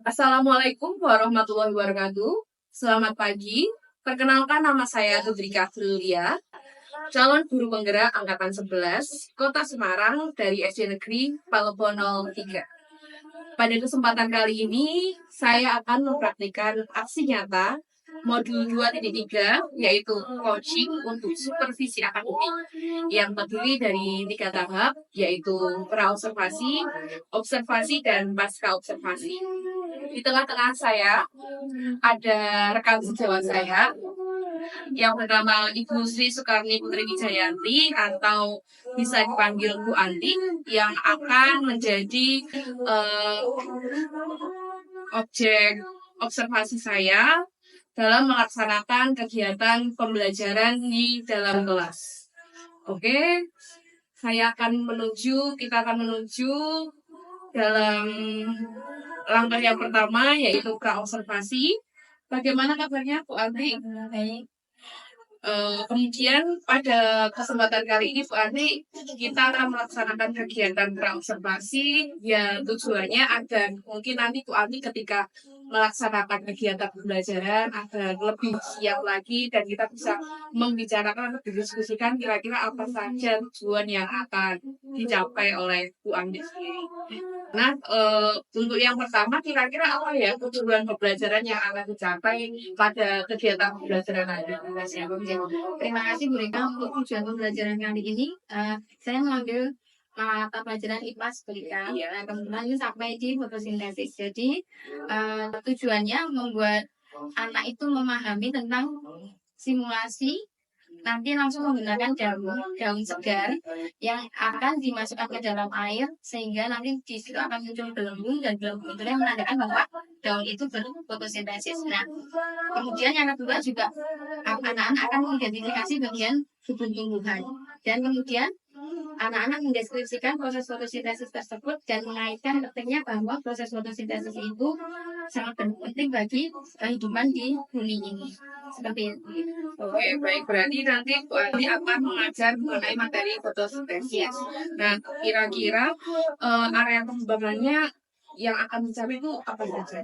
Assalamualaikum warahmatullahi wabarakatuh. Selamat pagi. Perkenalkan nama saya Tudrika Julia, calon guru penggerak angkatan 11, Kota Semarang dari SD Negeri Palopo 03. Pada kesempatan kali ini, saya akan mempraktikkan aksi nyata modul 2.3, yaitu coaching untuk supervisi akademik yang terdiri dari 3 tahap, yaitu pra-observasi, observasi, dan pasca observasi. Di tengah-tengah saya ada rekan sejawat saya yang bernama Ibu Sri Soekarni Putri Wijayanti atau bisa dipanggil Bu Anti, yang akan menjadi objek observasi saya dalam melaksanakan kegiatan pembelajaran di dalam kelas. Oke, kita akan menuju dalam langkah yang pertama, yaitu pra-observasi. Bagaimana kabarnya Bu Anti? Baik. Kemudian pada kesempatan kali ini Bu Anti, kita akan melaksanakan kegiatan pra-observasi yang tujuannya agar mungkin nanti Bu Anti ketika melaksanakan kegiatan pembelajaran agar lebih siap lagi dan kita bisa membicarakan atau didiskusikan kira-kira apa saja tujuan yang akan dicapai oleh Bu Anti sendiri. Nah, untuk yang pertama kira-kira apa ya tujuan pembelajaran yang akan dicapai pada kegiatan pembelajaran nanti? Terima kasih Bu Rika untuk tujuan pembelajaran kali ini. Saya mengambil mata pelajaran IPA Sekolika. Nah, kemudian ini sampai di fotosintesis. Jadi tujuannya membuat anak itu memahami tentang simulasi, nanti langsung menggunakan daun segar yang akan dimasukkan ke dalam air sehingga nanti di situ akan muncul gelembung, dan gelembung itu yang menandakan bahwa daun itu berfotosintesis. Nah, kemudian yang kedua juga anak-anak akan mengidentifikasi bagian tumbuhan, dan kemudian anak-anak mendeskripsikan proses fotosintesis tersebut dan mengaitkan pentingnya bahwa proses fotosintesis itu sangat penting bagi kehidupan di bumi ini. Seperti itu. Oke, baik. Berarti nanti Bu Andi akan mengajar mengenai materi fotosintesis. Nah, kira-kira area pengembangannya yang akan dicapai itu apa saja?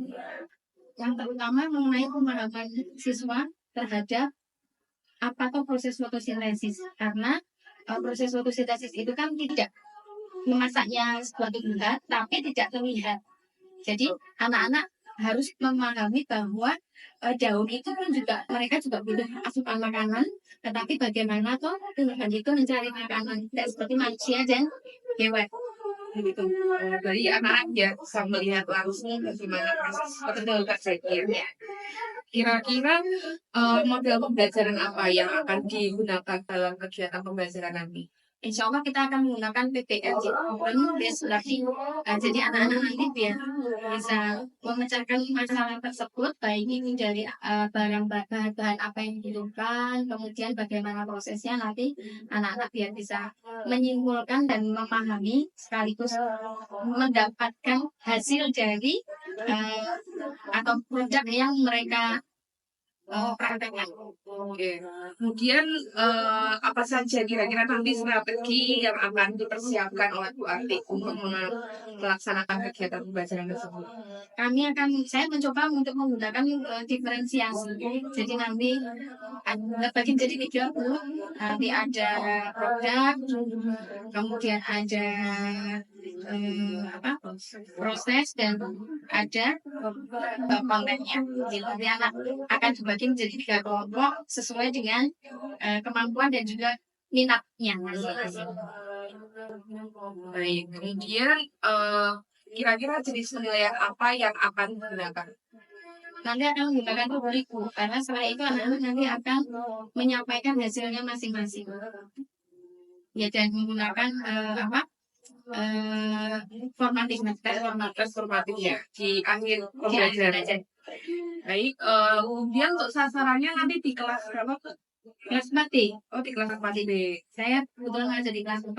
Yang terutama mengenai pemahaman siswa terhadap apa tuh proses fotosintesis, karena proses fotosintesis itu kan tidak memasaknya sebuah tumbuhan tapi tidak terlihat. Jadi anak-anak harus memahami bahwa daun itu kan juga mereka juga butuh asupan makanan, tetapi bagaimana tuh tumbuhan itu mencari makanan, tidak seperti manusia dan hewan. Begitu. Jadi anak-anak ya bisa melihat langsung bagaimana proses terjadinya. Kira-kira model pembelajaran apa yang akan digunakan dalam kegiatan pembelajaran nanti? Insya Allah kita akan menggunakan PPL, Open Based Learning. Jadi anak-anak nanti biar bisa memecahkan masalah tersebut, baik ini dari bahan-bahan apa yang dibutuhkan, kemudian bagaimana prosesnya, nanti anak-anak biar bisa menyimpulkan dan memahami sekaligus mendapatkan hasil dari atau produk yang mereka praktekkan. Oke. Kemudian apa saja kira-kira nanti strategi yang akan dipersiapkan oleh Bu Ati untuk melaksanakan kegiatan pembelajaran tersebut? Saya mencoba untuk menggunakan diferensiasi. Jadi nanti bagi jadi video dulu, nanti ada produk, kemudian ada proses, dan ada kontennya. Jadi nanti anak akan dibagi menjadi 3 kelompok sesuai dengan kemampuan dan juga minatnya. Baik, kemudian kira-kira jenis penilaian apa yang akan digunakan? Nanti akan menggunakan rubriku, karena setelah itu anak-anak nanti akan menyampaikan hasilnya masing-masing. Ya, dan menggunakan formatif ya di akhir pembelajaran. Baik, kemudian untuk sasarannya nanti di kelas berapa tuh? Kelas 4D. Oh, di kelas 4D. Saya kebetulan ngajar di kelas 4,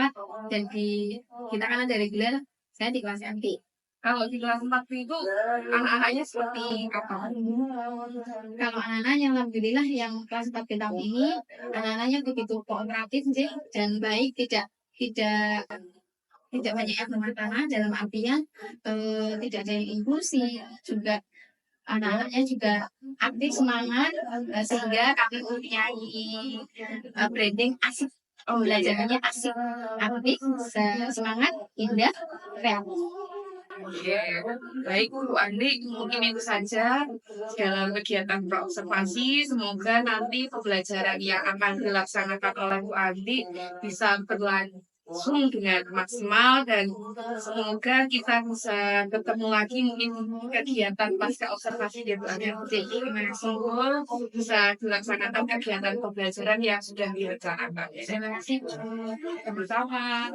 dan kita kan ada reguler, saya di kelas 4D. Kalau di kelas 4 itu anak-anaknya seperti apa? Kalau anak-anaknya alhamdulillah yang kelas 4 tahun ini anak-anaknya begitu kooperatif sih, dan baik, tidak tidak banyak yang bermasalah dalam artian tidak ada yang impulsif, juga anak-anaknya juga aktif semangat, sehingga kami mempunyai branding asik. Belajarnya asik, aktif, semangat, indah, kreatif. Oke, baik Bu Andi, mungkin itu saja dalam kegiatan praobservasi. Semoga nanti pembelajaran yang akan dilaksanakan oleh Bu Andi bisa berlangsung dengan maksimal dan semoga kita bisa ketemu lagi mungkin kegiatan pasca observasi ya Bu Andi. Jadi semoga bisa dilaksanakan kegiatan pembelajaran yang sudah direncanakan. Terima kasih. Sama-sama.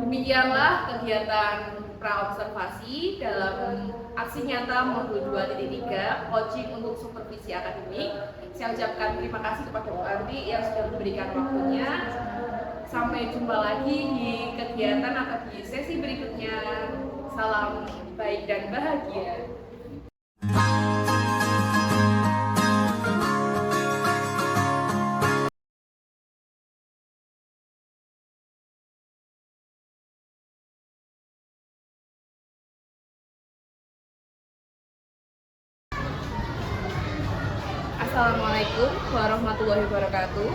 Demikianlah kegiatan praobservasi dalam aksi nyata modul 2.3 coaching untuk supervisi akademik. Saya ucapkan terima kasih kepada Bu Andi yang sudah memberikan waktunya. Sampai jumpa lagi di kegiatan atau di sesi berikutnya. Salam baik dan bahagia. Assalamualaikum warahmatullahi wabarakatuh.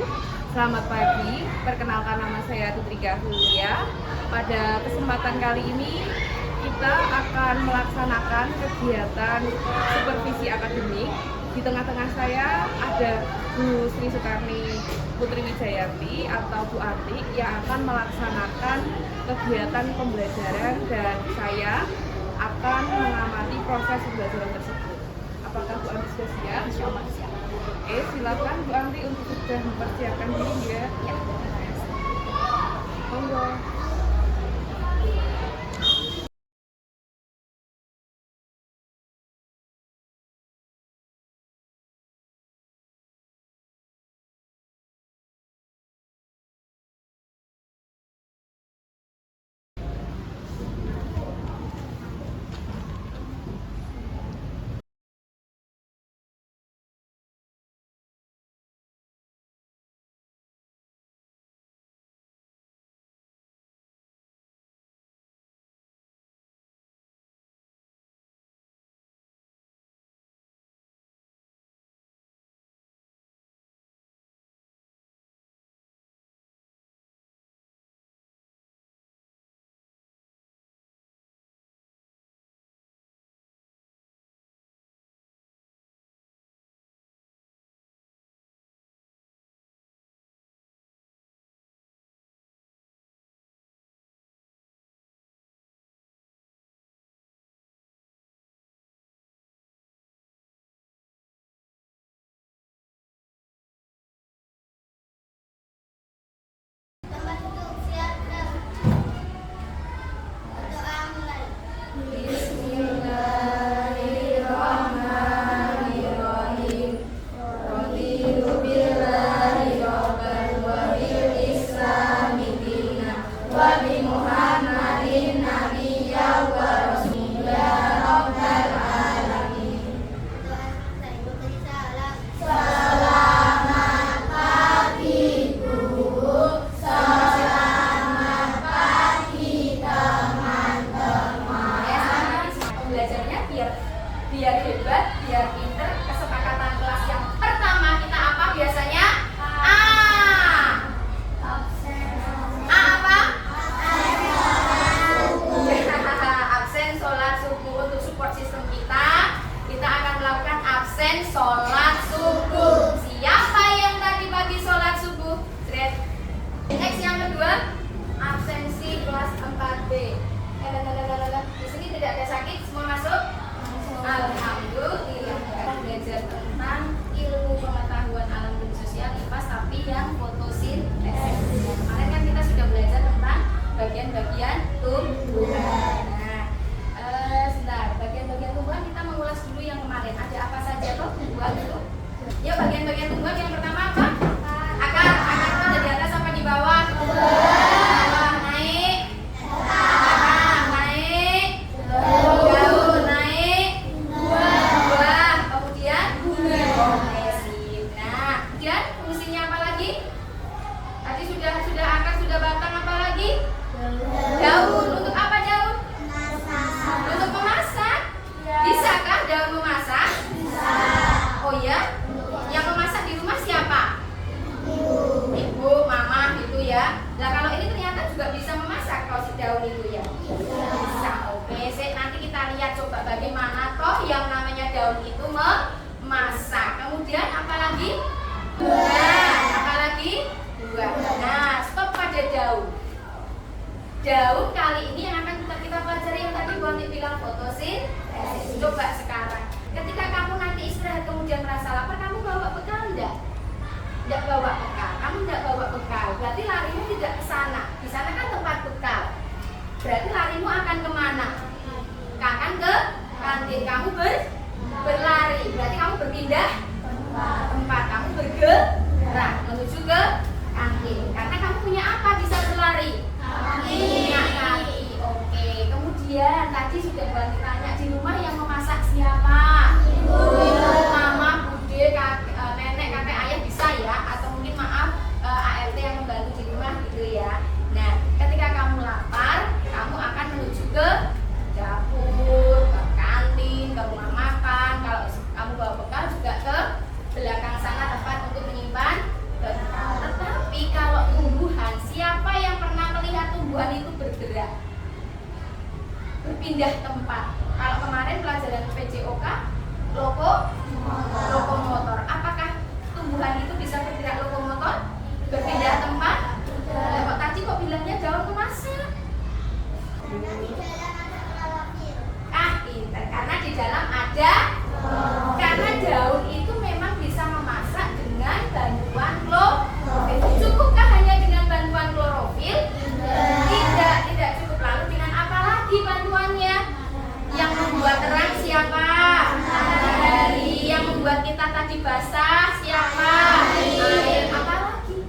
Selamat pagi, perkenalkan nama saya Tudrika Hulia. Pada kesempatan kali ini kita akan melaksanakan kegiatan supervisi akademik. Di tengah-tengah saya ada Bu Sri Sukarni Putri Wijayanti atau Bu Ati yang akan melaksanakan kegiatan pembelajaran dan saya akan mengamati proses pembelajaran tersebut. Apakah Bu Andi sudah siap? Insyaallah siap. Oke, silakan Bu Andi untuk sudah mempersiapkan diri ya. Ya. Monggo. biar hebat, biar pinter. Kesepakatan kelas yang pertama kita apa biasanya? A. A apa? Absen sholat subuh. Untuk support sistem kita akan melakukan absen sholat subuh. Siapa yang tadi pagi sholat subuh? Next yang kedua, absensi kelas 4B. Di sini tidak ada sakit, semua masuk. Alhamdulillah, kita belajar tentang ilmu pengetahuan alam dan sosial IPAS, tapi yang fotosintesis. Kemarin kan kita sudah belajar tentang bagian-bagian tumbuhan. Nah, sebentar, bagian-bagian tumbuhan kita mengulas dulu yang kemarin. Ada apa saja tuh tumbuhan itu? Yuk, bagian-bagian tumbuhan yang pertama apa? Akar. Akar itu ada di atas apa di bawah? Bawah, naik. Akar, naik. Daun, naik. Buah, kemudian oke, sip. Nah, kemudian fungsinya apa lagi? Tadi sudah akar, sudah batang, apa lagi? daun kali ini yang akan kita pelajari yang tadi Bu Ani bilang fotosintesis. Coba sekarang, ketika kamu nanti istirahat kemudian merasa lapar, kamu bawa bekal enggak? Enggak bawa bekal. Kamu enggak bawa bekal, berarti larimu tidak ke sana. Di sana kan tempat bekal. Berarti larimu akan kemana? Akan ke kantin. Kamu berlari. Berarti kamu berpindah tempat. Kamu bergerak menuju ke kantin. Karena kamu punya apa bisa berlari? Punya kaki. Oke. Kemudian tadi sudah bantu tanya, di rumah yang memasak siapa? Mama, bude, nenek, kakek, ayah bisa ya? Atau mungkin maaf ART yang membantu di rumah gitu ya. Nah, ketika kamu lapar, kamu akan menuju ke dapur, ke kantin, ke rumah makan. Kalau kamu bawa bekal juga ke belakang sana tempat untuk menyimpan bekal. Tetapi kalau tumbuhan, siapa yang pernah melihat tumbuhan itu bergerak, berpindah tempat? Kalau kemarin pelajaran PJOK, lokomotor. Apakah tumbuhan itu bisa bergerak lokomotor? Berpindah tempat? Kok tadi kok bilangnya daun memasak? Pintar, karena di dalam ada. Karena daun itu memang bisa memasak dengan bantuan klorofil. Cukupkah hanya dengan bantuan klorofil? Tidak cukup. Lalu dengan apa lagi bantuannya? Yang membuat terang siapa? Matahari. Yang membuat kita tadi basah siapa? Air. Apa lagi?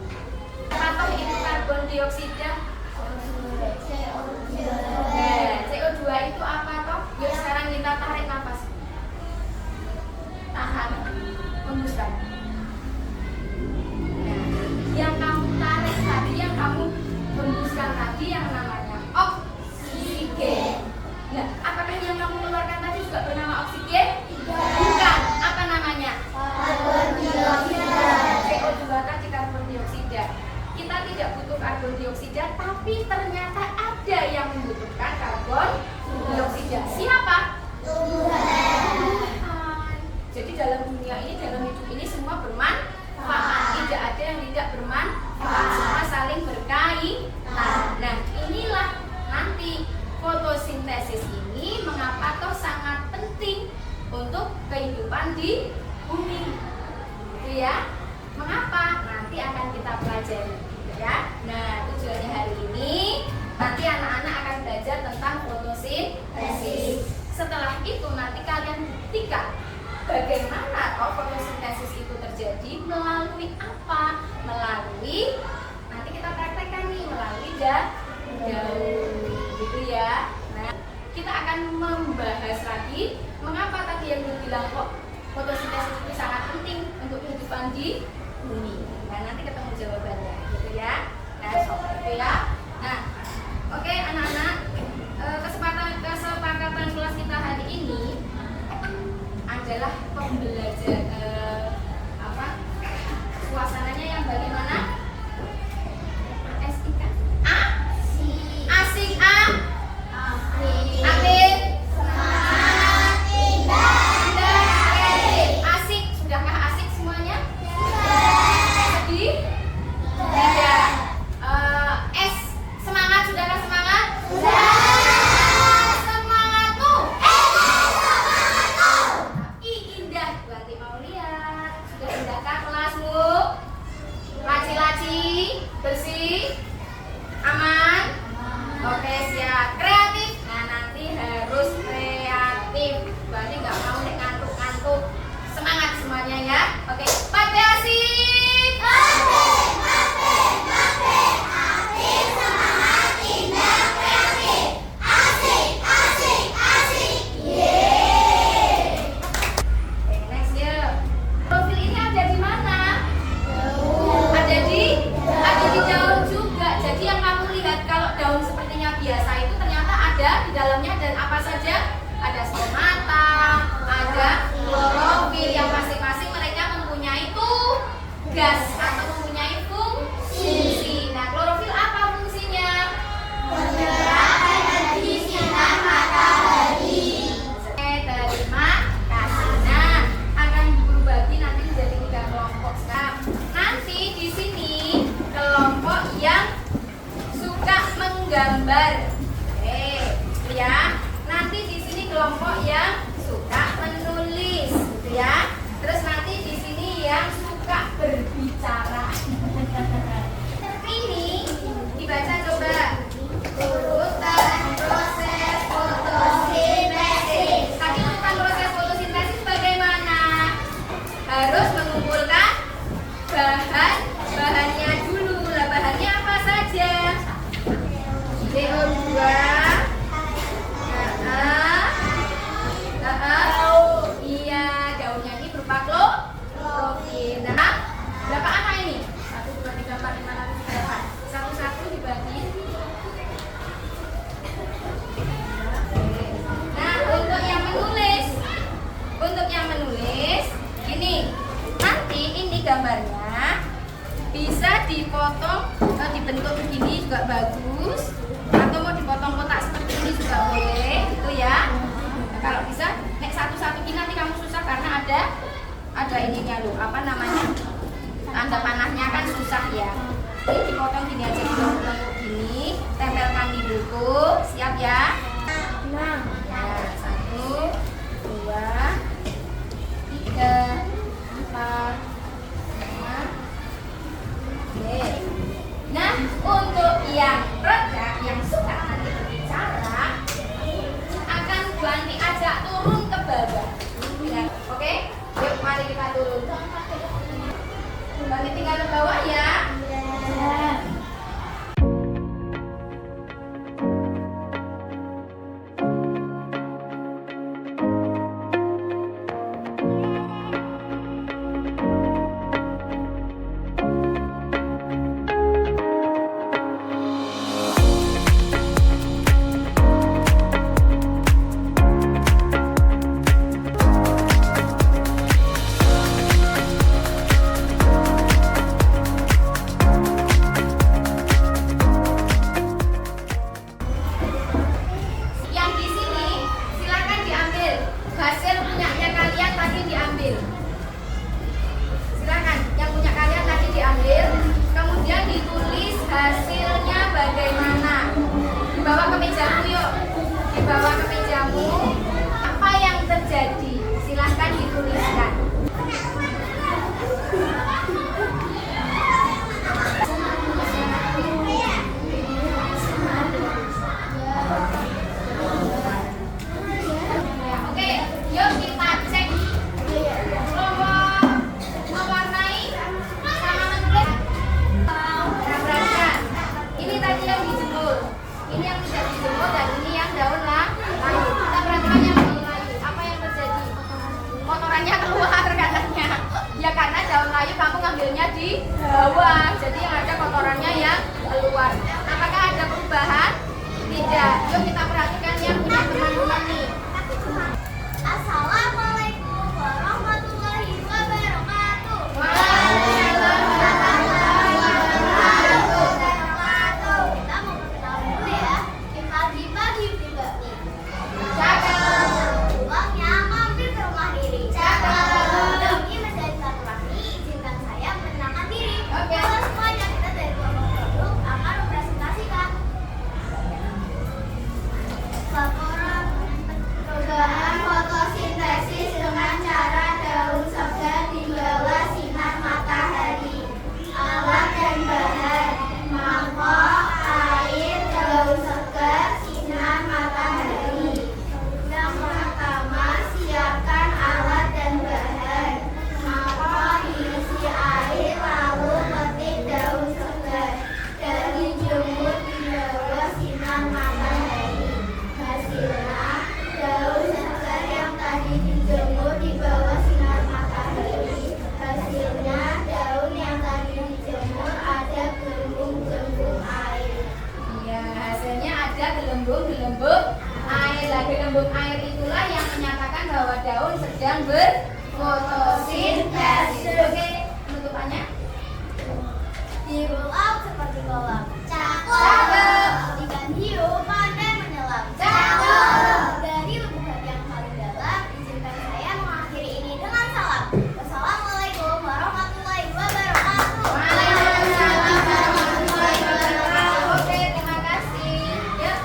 Atau itu karbon dioksida? CO2 itu apa toh? Yuk sekarang kita tarik nafas. Tahan. Hembuskan. Nah, yang kamu tarik tadi, yang kamu hembuskan tadi yang namanya oksigen. Nah, apakah yang kamu keluarkan tadi juga bernama oksigen? Bukan. Apa namanya? Karbon dioksida. CO2 tadi karbon dioksida. Kita tidak butuh karbon dioksida, tapi ternyata ada yang membutuhkan karbon dioksida. Siapa? Tuhan. Jadi dalam dunia ini, dalam hidup ini semua bermanfaat. Tidak ada yang tidak bermanfaat. Semua saling berkaitan. Nah, inilah nanti fotosintesis ini mengapa toh sangat penting untuk kehidupan di bumi. Itu ya. Mengapa? Nanti akan kita pelajari. Ya. Nah, tujuannya hari ini nanti anak-anak akan belajar tentang fotosintesis. Setelah itu nanti kalian buktikan bagaimana fotosintesis itu terjadi, melalui apa? Melalui, nanti kita praktekkan nih, melalui daun gitu ya. Nah, kita akan membahas lagi mengapa tadi yang dibilang kok fotosintesis itu sangat penting untuk kehidupan di bumi. Nah, nanti ketemu jawabannya gitu ya. Nah, itu ya. Nah, oke anak-anak, kesepakatan kelas kita hari ini adalah pembelajaran suasananya yang bagaimana? Asik kan? Asik Amin. Asik, sudahkah asik semuanya? Sedih? Tidak. Semangat, sudahkah semangat? Sudah. Semangatmu. Indah, berarti mau lihat. Sudah indahkah kelasmu? Laci-laci, bersih, aman. Oke, siap. Kreatif. Nah, nanti harus kreatif. Berarti nggak mau ngantuk-ngantuk. Semangat semuanya ya. Oke, pakai asik. Di dalamnya dan apa saja? Ada stomata, ada klorofil yang masing-masing mereka mempunyai tugas atau mempunyai fungsi. Nah, klorofil apa fungsinya? Menyerap energi sinar matahari. Terima kasih. Nah, akan berbagi nanti menjadi 3 kelompok. Nah, nanti di sini kelompok yang suka menggambar dipotong, dibentuk begini juga bagus, atau mau dipotong kotak seperti ini juga boleh, gitu ya. Nah, kalau bisa, nek satu-satu ini nanti kamu susah karena ada ininya loh, apa namanya? Tanda panahnya kan susah ya. Jadi dipotong gini aja, dipotong gini, tempelkan di buku, siap ya? Nah, 1, 2, 3, 4, 5. Oke. Nah, untuk yang roda yang suka nanti berbicara akan Banti ajak turun ke bawah. Oke? Yuk, mari kita turun. Banti tinggal ke bawah ya. Yang di sini silakan diambil hasil punyanya kalian tadi diambil. Silakan yang punya kalian tadi diambil, kemudian ditulis hasilnya bagaimana. Dibawa ke mejamu yuk. Dibawa ke mejamu. Apa yang terjadi? Silakan dituliskan. Oke, yuk kita cek kelompok mewarnai sama menulis. Perhatikan, ini tadi yang dijemur, ini yang tidak dijemur, dan ini yang daun layu. Kita perhatikan yang daun layu. Apa yang terjadi? Kotorannya keluar katanya. Ya karena daun layu kamu ngambilnya di bawah, jadi yang ada kotorannya yang keluar. Apakah ada perubahan? Tidak. Yuk kita perhatikan yang punya teman-teman nih. Assalamualaikum warahmatullahi wabarakatuh. Kita mau perkenalan dulu ya. Pagi-pagi pribadi. Cakep. Uangnya mampir ke rumah diri. Demi menjadi silaturahmi, izinkan saya menenangkan diri. Oke. Halo semuanya, kita dari kelompok produk akan mempresentasikan laporan perubahan fotosintesis dengan cara daun segar di bawah sinar matahari. Alat dan bahan: mangkok, air, daun segar, sinar matahari. Yang pertama, siapkan alat dan bahan. Mangkok diisi air, lalu petik daun segar dan dijemur di bawah sinar matahari. Hasilnya, daun segar yang tadi dijemur di bawah sinar matahari. Hasilnya, daun yang tadi dijemur ada gelembung-gelembung air. Iya, hasilnya ada gelembung-gelembung air. Lah, gelembung air itulah yang menyatakan bahwa daun sedang berfotosintesis. Oke, penutupannya. Biru laut seperti kolam. Cakep. Ikan hiu pandai menyelam. Cakep. Dari lubuk hati yang paling dalam, izinkan saya mengakhiri ini dengan salam. Wassalamualaikum warahmatullahi wabarakatuh. Waalaikumsalam warahmatullahi wabarakatuh. Oke, terima kasih. Yuk.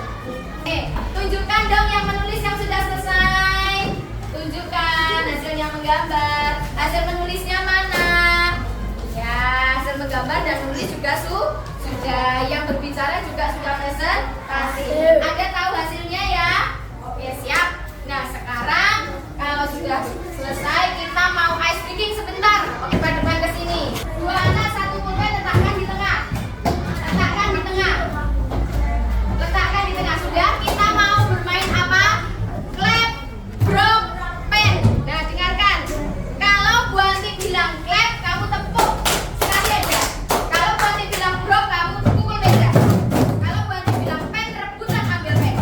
Tunjukkan dong yang menulis yang sudah selesai. Tunjukkan hasilnya menggambar. Hasil menulisnya mana? Ya, hasil menggambar dan menulis juga sudah. Yang berbicara juga sudah presentasi. Anda tahu hasilnya ya? Oke, siap. Nah, sekarang kalau sudah selesai, kita mau ice breaking sebentar. Oke, pada depan ke sini. Dua anak, satu pulpen, letakkan di tengah. Letakkan di tengah. Letakkan di tengah. Sudah, kita mau bermain apa? Clap, drop, pen. Nah, dengarkan. Kalau Bu Anti bilang clap, kamu tepuk sekali aja. Kalau Bu Anti bilang drop, kamu pukul meja. Kalau Bu Anti bilang pen, rebutan ambil pen.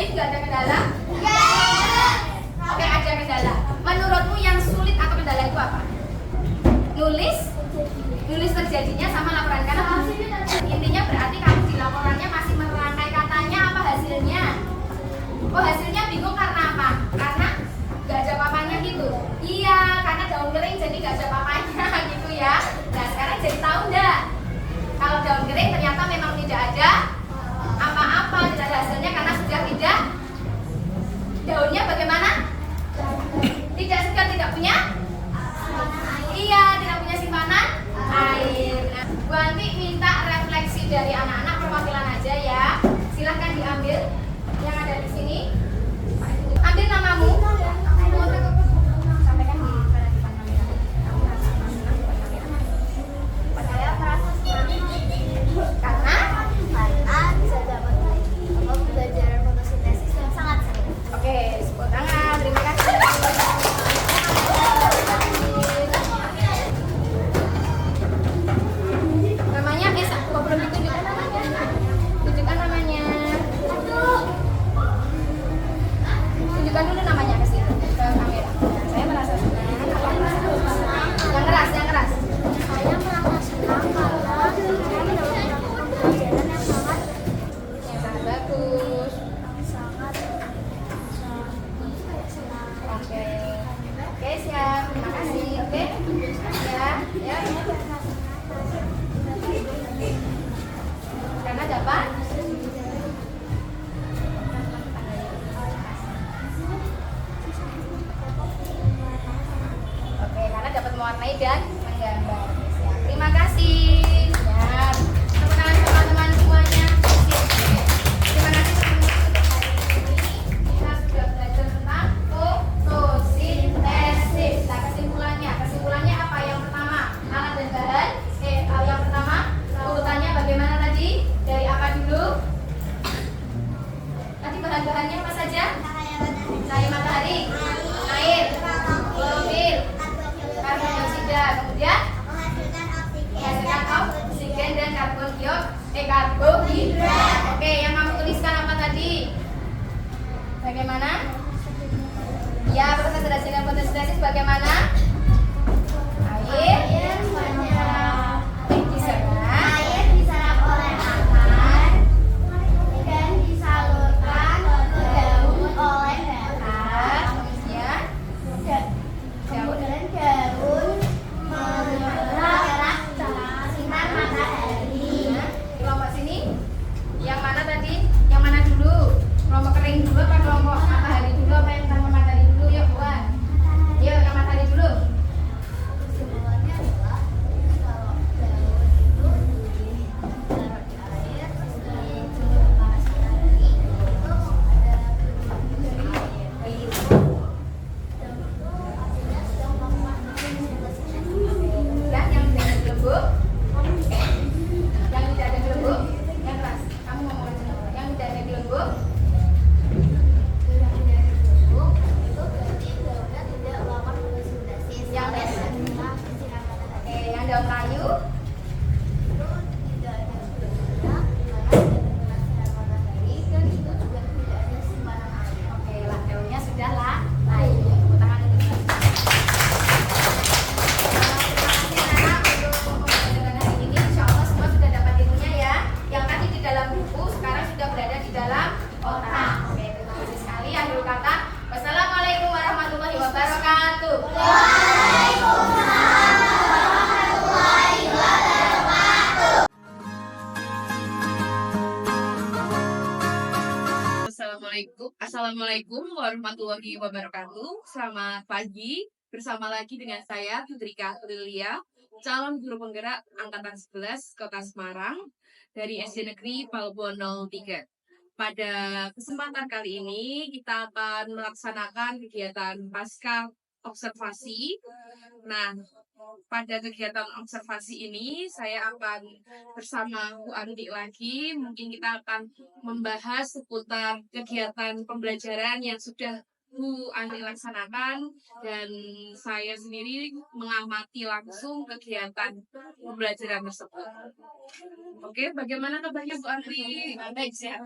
Baik, nggak ada kendala? Oke, ada kendala. Menurutmu yang sulit atau kendala itu apa? Nulis terjadinya sama laporan. Karena intinya berarti kamu di laporannya masih merangkai katanya apa hasilnya. Oh, hasilnya bingung karena apa? Karena nggak ada papanya gitu. Iya, karena daun kering jadi nggak ada papanya gitu ya. Nah, sekarang jadi tahu nggak? Kalau daun kering ternyata memang tidak ada apa-apa, tidak ada hasilnya karena sudah tidak. Daunnya bagaimana? Tidak segar, tidak punya? Iya, tidak punya simpanan air. Nah, Bu Anti minta refleksi dari anak-anak perwakilan aja ya. Silahkan diambil yang ada di sini. Ambil namamu. Sampaikan di depan kamera. Saya merasa senang Karena bisa dapat pembelajaran fotosintesis yang sangat seru. oke, tepuk tangan. Terima kasih. Namanya kok belum ditunjukkan namanya? Tunjukkan namanya. Tunjukkan dulu namanya ke sini, ke kamera. Saya merasa senang. Apa merasa senang? Yang keras, yang keras. Saya merasa senang karena saya mendapatkan pembelajaran yang sangat Bagus. sangat Oke. Oke, siap. Terima kasih. Oke. Ya, ya. Karena dapat Oke, karena dapat mewarnai dan menggambar. Siap. Terima kasih. Siap. Tepuk tangan teman-teman semuanya. Siap. Terima kasih teman-teman untuk hari ini. Kita sudah belajar tentang fotosintesis. Nah, kesimpulannya apa? Yang pertama, alat dan bahan. Yang pertama, urutannya bagaimana tadi? Dari apa dulu? Tadi bahan-bahannya apa saja? Cahaya matahari, air, klorofil, karbon dioksida, kemudian menghasilkan oksigen dan karbohidrat. Oke, yang kamu tuliskan apa tadi? Bagaimana? Ya, proses reaksi fotosintesis bagaimana? Air diserap oleh akar dan disalurkan ke daun oleh batang. kemudian Daun menggerak sinar matahari. kelompok sini yang mana tadi? Yang mana dulu? Kelompok kering dulu apa kelompok matahari dulu apa yang tanpa matahari dulu? Yuk, buat. Yuk, yang matahari dulu. Kesimpulannya adalah kalau daun itu ditaruh di air, dijemur panas matahari, itu ada air. Dan itu artinya sedang melakukan fotosintesis. Dan yang tidak ada gelembung, yang tidak ada gelembung, yang keras. Kamu ngomong aja. Yang tidak ada gelembung, Itu berarti daunnya tidak melakukan fotosintesis. Yang Oleh ada. karena sinar matahari yang daun kayu, itu tidak ada gunanya karena tidak terkena sinar matahari dan itu juga tidak ada simpanan air. oke lah, daunnya sudah lah. Lain. Tepuk tangan untuk saya. Terima kasih anak untuk pembelajaran hari ini. Insya Allah semua sudah dapat ilmunya ya. Yang tadi di dalam buku sekarang sudah berada di dalam otak. Oke, terima kasih sekali. Akhir kata, wassalamualaikum warahmatullahi wabarakatuh. Assalamualaikum warahmatullahi wabarakatuh. Selamat pagi. Bersama lagi dengan saya Tudrika Lilia, calon guru penggerak angkatan 11 Kota Semarang dari SD Negeri Palbon 03. Pada kesempatan kali ini kita akan melaksanakan kegiatan pasca observasi. Nah, pada kegiatan observasi ini saya akan bersama Bu Anti lagi. Mungkin kita akan membahas seputar kegiatan pembelajaran yang sudah Bu Anti laksanakan, dan saya sendiri mengamati langsung kegiatan pembelajaran tersebut. Oke, bagaimana kabarnya Bu Anti? Baik, siap.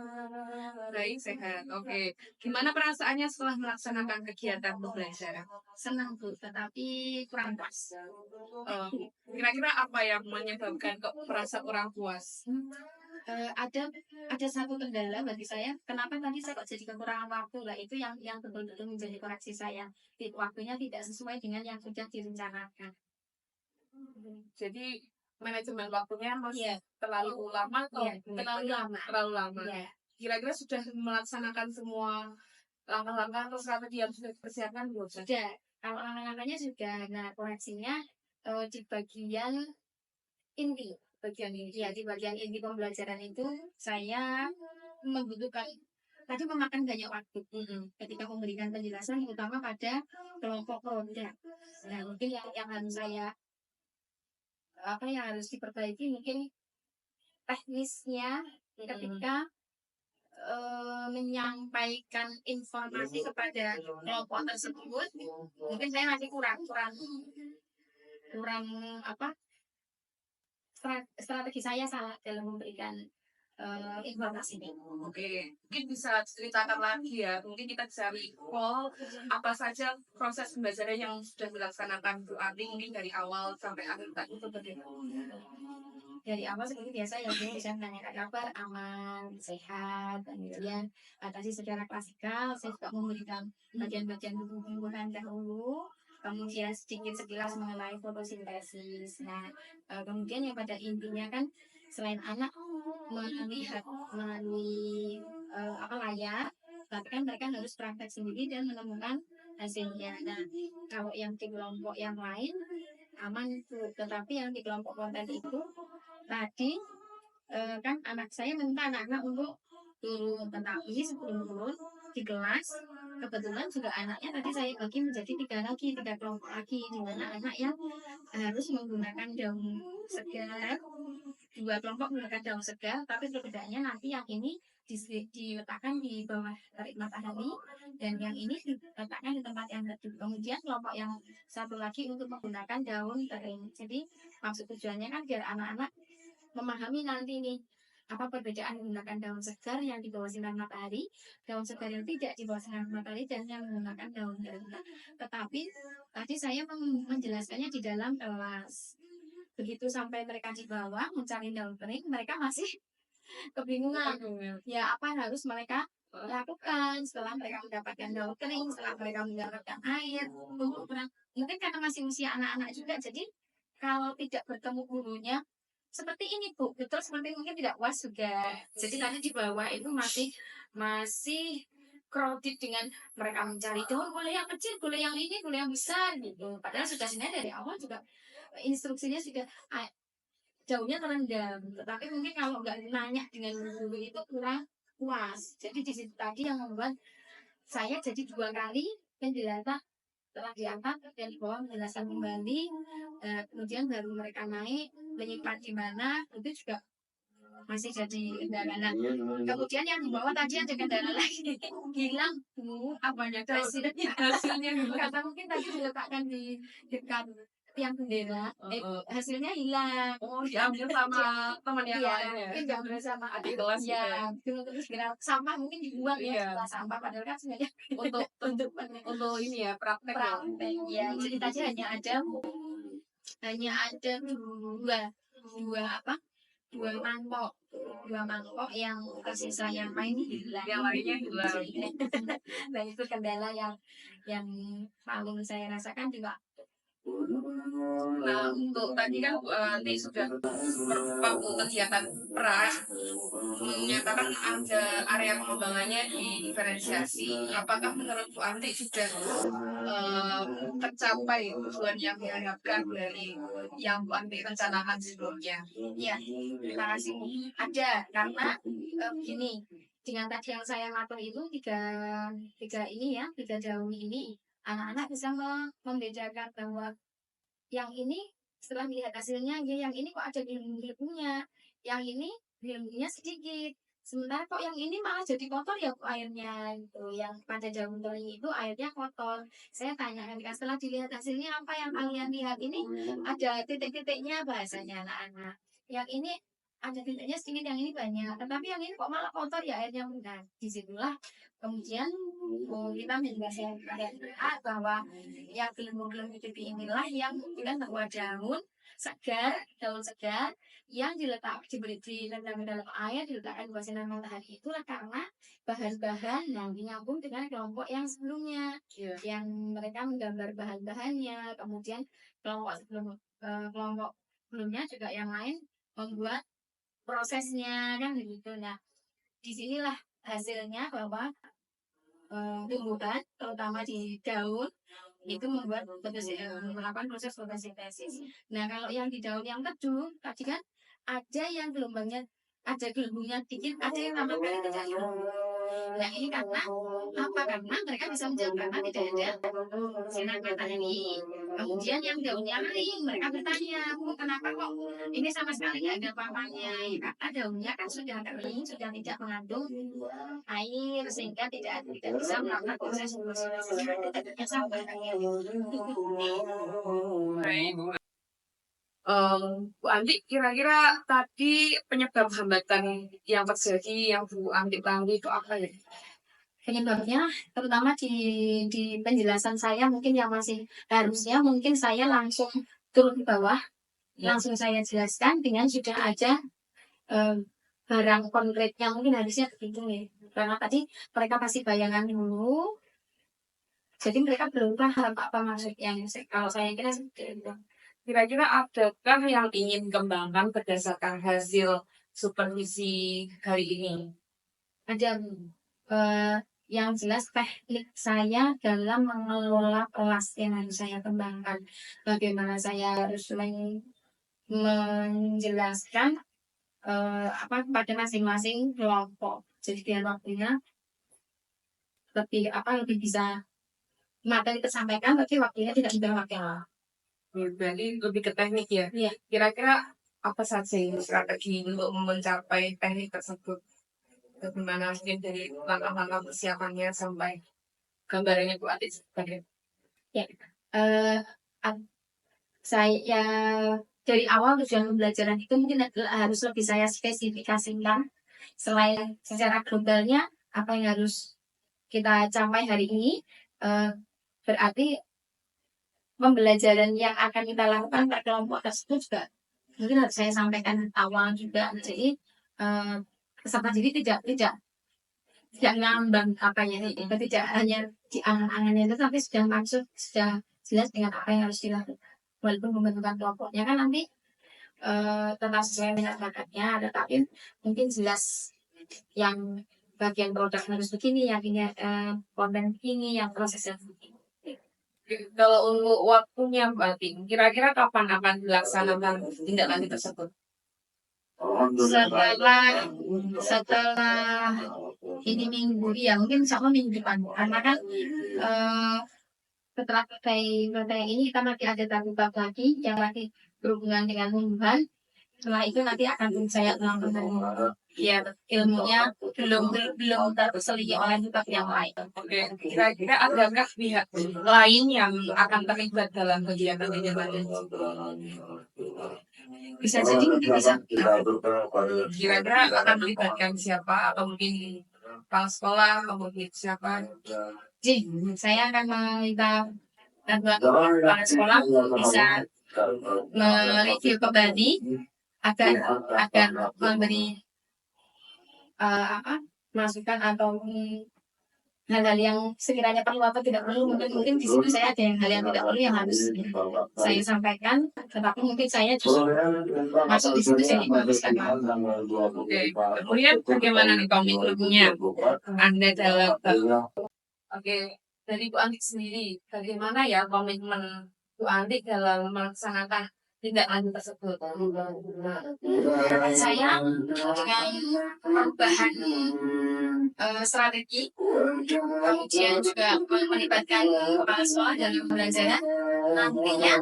Baik, sehat. Oke. Gimana perasaannya setelah melaksanakan kegiatan pembelajaran? Senang Bu, tetapi kurang puas. Kira-kira apa yang menyebabkan kok merasa kurang puas? Ada satu kendala bagi saya. Kenapa tadi saya kok jadi kekurangan waktu? Lah itu yang betul-betul menjadi koreksi saya. Waktunya tidak sesuai dengan yang sudah direncanakan. Jadi manajemen waktunya masih Iya, terlalu lama atau iya, terlalu lama. terlalu lama? Iya. Kira-kira sudah melaksanakan semua langkah-langkah atau strategi yang sudah dipersiapkan belum? Sudah, kalau langkah-langkahnya sudah. Nah, koreksinya di bagian inti. Bagian ini. Ya, di bagian inti pembelajaran itu saya membutuhkan tadi memakan banyak waktu ketika memberikan penjelasan, terutama pada kelompok produk. Nah, mungkin yang harus saya yang harus diperbaiki mungkin teknisnya ketika menyampaikan informasi kepada kelompok tersebut, mungkin saya masih kurang strategi saya salah dalam memberikan informasi ini. Oke, mungkin bisa ceritakan lagi ya. Mungkin kita bisa recall apa saja proses pembelajaran yang sudah dilaksanakan Bu Ati mungkin dari awal sampai akhir tadi seperti itu. Dari awal seperti biasa ya, saya menanyakan kabar aman, sehat, kemudian tadi secara klasikal saya juga memberikan bagian-bagian tumbuh-tumbuhan dahulu, kemudian sedikit sekilas mengenai fotosintesis. Nah, kemudian yang pada intinya kan selain anak melihat melalui layar, tapi kan mereka harus praktek sendiri dan menemukan hasilnya. Nah, kalau yang di kelompok yang lain aman itu, tetapi yang di kelompok konten itu tadi kan anak saya minta anak-anak untuk turun, tetapi sebelum turun di kelas kebetulan juga anaknya tadi saya bagi menjadi tiga kelompok lagi, di mana anak yang harus menggunakan daun segar, dua kelompok menggunakan daun segar, tapi perbedaannya nanti yang ini diletakkan di bawah terik matahari dan yang ini diletakkan di tempat yang teduh. Kemudian kelompok yang satu lagi untuk menggunakan daun kering. Jadi maksud tujuannya kan biar anak-anak memahami nanti nih apa perbedaan menggunakan daun segar yang di bawah sinar matahari, daun segar yang tidak di bawah sinar matahari, dan yang menggunakan daun kering. Tetapi tadi saya menjelaskannya di dalam kelas. Begitu sampai mereka di bawah mencari daun kering, mereka masih kebingungan. Ya, apa yang harus mereka lakukan setelah mereka mendapatkan daun kering, setelah mereka mendapatkan air untuk mungkin karena masih usia anak-anak juga, jadi kalau tidak bertemu gurunya seperti ini Bu, betul seperti mungkin tidak puas juga. Jadi tadi di bawah itu masih crowded dengan mereka mencari daun, boleh yang kecil, boleh yang ini, boleh yang besar gitu. Padahal sudah sebenarnya dari awal juga instruksinya sudah daunnya terendam. Tetapi mungkin kalau nggak nanya dengan guru itu kurang puas. Jadi di situ tadi yang membuat saya jadi 2 kali penjelasan telah diangkat dan di bawah menjelaskan kembali, kemudian baru mereka naik menyimpan di mana itu juga masih jadi kendala. Kemudian yang di bawah tadi ada kendala lagi, hilang Bu apanya hasilnya karena mungkin tadi diletakkan di dekat tiang bendera, hasilnya hilang. Oh, diambil sama teman yang Iya, lain ya? mungkin diambil sama Adik kelas gitu ya? ya, terus kira sampah mungkin dibuang ya, setelah sampah padahal kan sebenarnya Untuk ini ya, praktek ya? praktek ya. Jadi tadi hanya ada dua mangkok yang tersisa, yang lain hilang. Yang lainnya hilang. Nah itu kendala yang paling saya rasakan juga. Nah, untuk tadi kan Bu Ati sudah waktu kegiatan PRAS menyatakan ada area pengembangannya di diferensiasi. Apakah menurut Bu Ati sudah tercapai tujuan yang diharapkan dari yang Bu Ati rencanakan sebelumnya? Ya, terima kasih. Ada, karena begini, dengan tadi yang saya ngatur itu tiga daun ini, anak-anak bisa membedakan bahwa yang ini setelah melihat hasilnya, ya yang ini kok ada gelembung-gelembungnya, yang ini gelembungnya sedikit, sementara kok yang ini malah jadi kotor ya airnya gitu. Yang pada daun kering itu airnya kotor. Saya tanya ketika setelah dilihat hasilnya, apa yang kalian lihat ini ada titik-titiknya, bahasanya anak-anak. Yang ini ada titiknya sedikit, yang ini banyak, tetapi yang ini kok malah kotor ya airnya. Nah, disitulah kemudian kita menjelaskan bahwa yang gelembung-gelembung itu inilah yang kemudian terbuat daun segar yang direndam ke dalam air, diletakkan di bawah sinar matahari. Itulah karena bahan-bahan yang menyambung dengan kelompok yang sebelumnya, yang mereka menggambar bahan-bahannya, kemudian kelompok sebelumnya juga yang lain membuat prosesnya kan begitu. Nah, disinilah hasilnya bahwa tumbuhan terutama di daun itu melakukan proses fotosintesis. Nah, kalau yang di daun yang teduh tadi kan ada yang gelembungnya dikit, ada yang sama sekali tidak ada. Nah, ini karena apa? Karena mereka bisa menjawab karena tidak ada sinar matahari. Kemudian yang daunnya kering, mereka bertanya, kenapa kok ini sama sekali nggak ada apa-apanya? Ya, karena daunnya kan sudah kering, sudah tidak mengandung air, sehingga tidak bisa melakukan proses yang sama. Bu Anti, kira-kira tadi penyebab hambatan yang terjadi yang Bu Anti tahu itu apa ya? Penyebabnya terutama di penjelasan saya mungkin yang masih harusnya mungkin saya langsung turun ke bawah, langsung saya jelaskan dengan sudah ada barang konkretnya, mungkin harusnya begitu ya. Karena tadi mereka kasih bayangan dulu, jadi mereka belum paham apa maksudnya. Kalau saya kira seperti itu. Kira-kira adakah yang ingin kembangkan berdasarkan hasil supervisi kali ini? Ada yang jelas teknik saya dalam mengelola kelas yang harus saya kembangkan. Bagaimana saya harus menjelaskan pada masing-masing kelompok. Jadi biar waktunya lebih bisa materi tersampaikan, tapi waktunya tidak dipakai. Berarti lebih ke teknik ya? Iya. Kira-kira apa saja strategi untuk mencapai teknik tersebut? Bagaimana mungkin dari langkah-langkah persiapannya sampai gambarannya Bu Ati sebagai? Ya, saya dari awal tujuan pembelajaran itu mungkin harus lebih saya spesifikasikan. Selain secara globalnya apa yang harus kita capai hari ini, berarti pembelajaran yang akan kita lakukan per kelompok tersebut juga mungkin harus saya sampaikan awal juga. Jadi peserta didik tidak ngambang tidak hanya di angan-angannya itu, tapi sudah maksud, sudah jelas dengan apa yang harus dilakukan. Walaupun pembentukan kelompoknya kan nanti tetap sesuai dengan bakatnya, tetapi mungkin jelas yang bagian produk harus begini, yang ini konten begini, yang prosesnya begini. Kalau untuk waktunya berarti kira-kira kapan akan dilaksanakan tindak lanjut tersebut? Setelah ini minggu, ya mungkin sama minggu depan, karena kan setelah selesai ini kita masih ada bab lagi yang masih berhubungan dengan tumbuhan. Setelah itu nanti akan saya ulang ya, ilmunya belum terselidiki oleh bab yang lain. Oke, kira-kira adakah pihak lain yang akan terlibat dalam kegiatan ini? Bisa jadi mungkin bisa. Kira-kira akan melibatkan siapa? Atau mungkin kepala sekolah, atau mungkin siapa? Jadi saya akan meminta bantuan kepala sekolah bisa mereview kembali agar memberi masukan atau hal-hal yang sekiranya perlu atau tidak perlu. Mungkin di situ saya ada hal yang tidak perlu yang harus saya sampaikan, tetapi mungkin saya justru masuk di situ jadi baguskan. Oke, kemudian bagaimana nih komitmennya Anda dalam dari Bu Anti sendiri, bagaimana ya komitmen Bu Anti dalam melaksanakan tindak lanjut tersebut? Saya dengan perubahan strategi, kemudian juga melibatkan kepala sekolah dalam pembelajaran, nantinya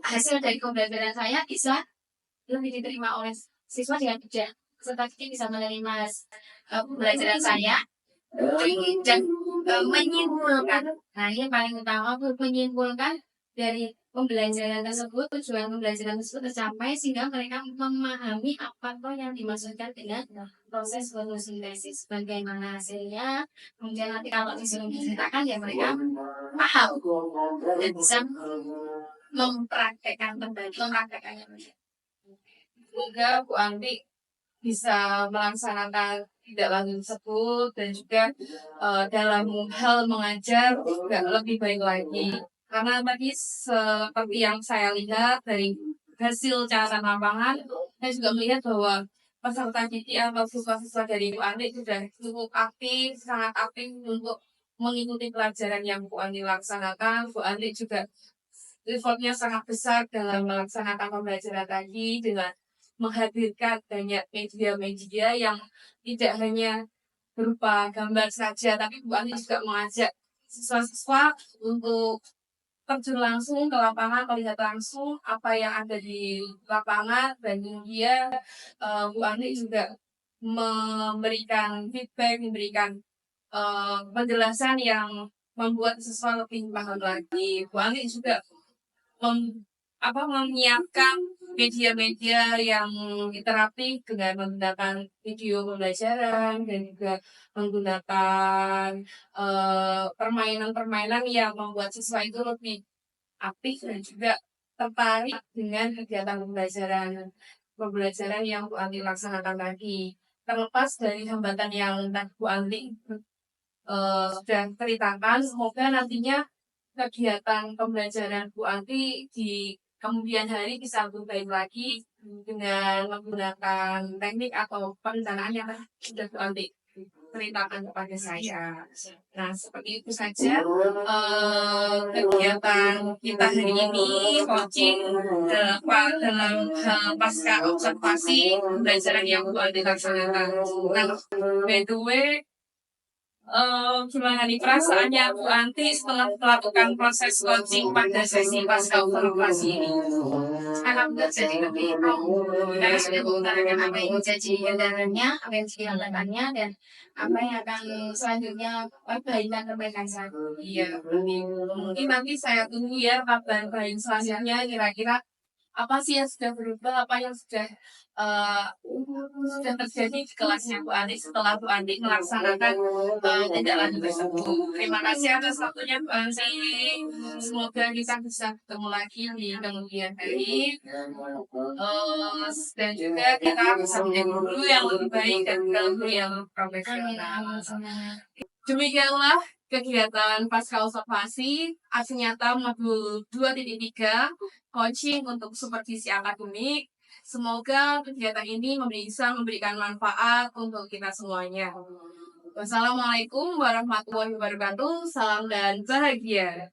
hasil dari pembelajaran saya bisa lebih diterima oleh siswa dengan mudah. Peserta didik bisa menerima pembelajaran saya dan menyimpulkan. Nah, ini paling utama, menyimpulkan dari pembelajaran tersebut, tujuan pembelajaran tersebut tercapai sehingga mereka memahami apa toh yang dimaksudkan dengan proses fotosintesis, bagaimana hasilnya, kemudian nanti kalau disuruh menceritakan ya mereka paham dan bisa mempraktekannya. Semoga Bu Anti bisa melaksanakan tindak lanjut tersebut dan juga dalam hal mengajar juga lebih baik lagi. Karena tadi seperti yang saya lihat dari hasil catatan lapangan, saya juga melihat bahwa peserta didik atau siswa-siswa dari Bu Anti sudah cukup aktif, sangat aktif untuk mengikuti pelajaran yang Bu Anti laksanakan. Bu Anti juga effortnya sangat besar dalam melaksanakan pembelajaran tadi dengan menghadirkan banyak media-media yang tidak hanya berupa gambar saja, tapi Bu Ani juga mengajak siswa-siswa untuk terjun langsung ke lapangan, melihat langsung apa yang ada di lapangan, dan kemudian Bu Ani juga memberikan feedback, memberikan penjelasan yang membuat siswa lebih paham lagi. Bu Ani juga menyiapkan media-media yang interaktif dengan menggunakan video pembelajaran dan juga menggunakan permainan-permainan yang membuat siswa itu lebih aktif dan juga tertarik dengan kegiatan pembelajaran yang Bu Anti laksanakan tadi. Terlepas dari hambatan yang Bu Anti sudah ceritakan, semoga nantinya kegiatan pembelajaran Bu Anti di kemudian hari bisa lebih baik lagi dengan menggunakan teknik atau perencanaan yang sudah Bu Anti ceritakan kepada saya. Nah, seperti itu saja kegiatan kita hari ini, coaching dalam hal pasca observasi pembelajaran yang Bu Anti laksanakan. Nah, by the way, gimana nih perasaannya Bu Anti setelah melakukan proses coaching pada sesi pasca observasi ini? Alhamdulillah jadi lebih tahu karena sudah mengutarakan apa yang jadi kendalanya, apa yang jadi hambatannya, dan apa yang akan selanjutnya perbaikan saya. Iya, mungkin nanti saya tunggu ya kabar baik selanjutnya, kira-kira apa sih yang sudah berubah, apa yang sudah terjadi di kelasnya Bu Anti setelah Bu Anti melaksanakan tindak lanjut tersebut. Terima kasih atas waktunya Bu Anti. Semoga kita bisa ketemu lagi di kemudian hari. Dan juga kita bisa menjadi guru yang lebih baik dan juga guru yang profesional. Demikianlah kegiatan pasca observasi aksi nyata modul 2.3 coaching untuk supervisi akademik. Semoga kegiatan ini bisa memberikan manfaat untuk kita semuanya. Wassalamualaikum warahmatullahi wabarakatuh. Salam dan bahagia.